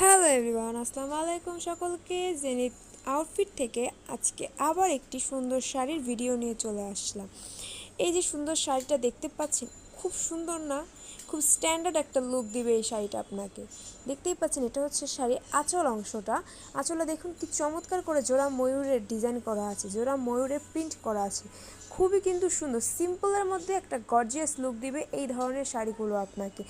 Hello everyone, আসসালামু আলাইকুম সকলকে। জেনিত আউটফিট থেকে আজকে আবার একটি সুন্দর শাড়ির ভিডিও নিয়ে চলে আসলাম। এই যে সুন্দর শাড়িটা দেখতে পাচ্ছেন, খুব সুন্দর না? খুব স্ট্যান্ডার্ড একটা লুক দিবে এই শাড়িটা আপনাকে। দেখতেই পাচ্ছেন, এটা হচ্ছে শাড়ির আঁচল অংশটা। আঁচলে দেখুন কি চমৎকার করে জোড়া ময়ূরের ডিজাইন করা আছে, জোড়া ময়ূরের প্রিন্ট করা আছে। খুবই কিন্তু সুন্দর, সিম্পলের মধ্যে একটা গর্জিয়াস লুক দিবে এই ধরনের শাড়িগুলো আপনাকে।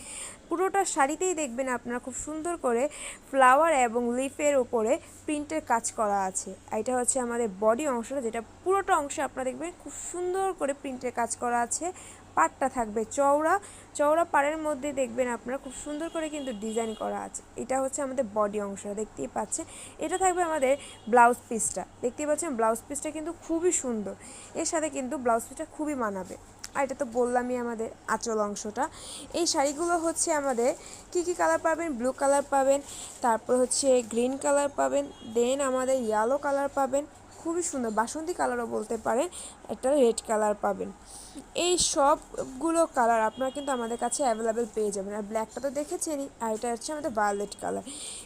পুরোটা শাড়িতেই দেখবেন আপনারা খুব সুন্দর করে ফ্লাওয়ার এবং লিফের উপরে প্রিন্টের কাজ করা আছে। এটা হচ্ছে আমাদের বডি অংশটা, যেটা পুরোটা অংশে আপনারা দেখবেন খুব সুন্দর করে প্রিন্টের কাজ করা আছে। পাড়টা থাকবে চওড়া, চওড়া পাড়ের মধ্যে দেখবেন আপনারা খুব সুন্দর করে কিন্তু ডিজাইন করা আছে। এটা হচ্ছে আমাদের বডি অংশটা, দেখতেই পাচ্ছেন। এটা থাকবে আমাদের ব্লাউজ পিসটা, দেখতেই পাচ্ছেন ব্লাউজ পিসটা কিন্তু খুবই সুন্দর। এর সাথে কিন্তু ব্লাউজ পিসটা খুবই মানাবে। আর এটা তো বললামই আমাদের আঁচল অংশটা। এই শাড়িগুলো হচ্ছে আমাদের কি কালার পাবেন, ব্লু কালার পাবেন, তারপর হচ্ছে গ্রিন কালার পাবেন, দেন আমাদের ইয়েলো কালার পাবেন, খুবই সুন্দর বাসন্তী কালারও বলতে পারেন, একটা রেড কালার পাবেন। এই সবগুলো কালার আপনারা কিন্তু আমাদের কাছে অ্যাভেলেবেল পেয়ে যাবেন। আর ব্ল্যাকটা তো দেখেছেনই, আর এটা হচ্ছে আমাদের ভায়োলেট কালার।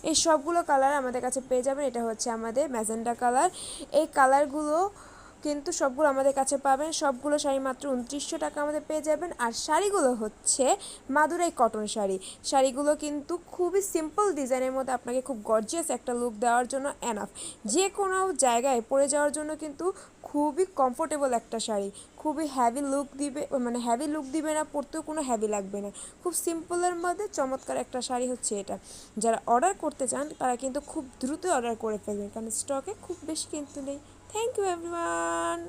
এই সবগুলো কালার আমাদের কাছে পেয়ে যাবেন। এটা হচ্ছে আমাদের ম্যাজেন্টা কালার। এই কালারগুলো কিন্তু সবগুলো আমাদের কাছে পাবেন। সবগুলো শাড়ি মাত্র 2900 টাকা আমাদের পেয়ে যাবেন। আর শাড়িগুলো হচ্ছে মাদুরাই কটন শাড়ি। শাড়িগুলো কিন্তু খুবই সিম্পল ডিজাইনের মধ্যে আপনাকে খুব গর্জিয়াস একটা লুক দেওয়ার জন্য এনাফ। যে কোনো জায়গায় পরে যাওয়ার জন্য কিন্তু খুবই কমফোর্টেবল একটা শাড়ি। খুবই হ্যাভি লুক দিবে, মানে হ্যাভি লুক দিবে না, পরতেও কোনো হ্যাভি লাগবে না। খুব সিম্পলের মধ্যে চমৎকার একটা শাড়ি হচ্ছে এটা। যারা অর্ডার করতে চান তারা কিন্তু খুব দ্রুত অর্ডার করে ফেলবেন, কারণ স্টকে খুব বেশি কিন্তু নেই। Thank you everyone.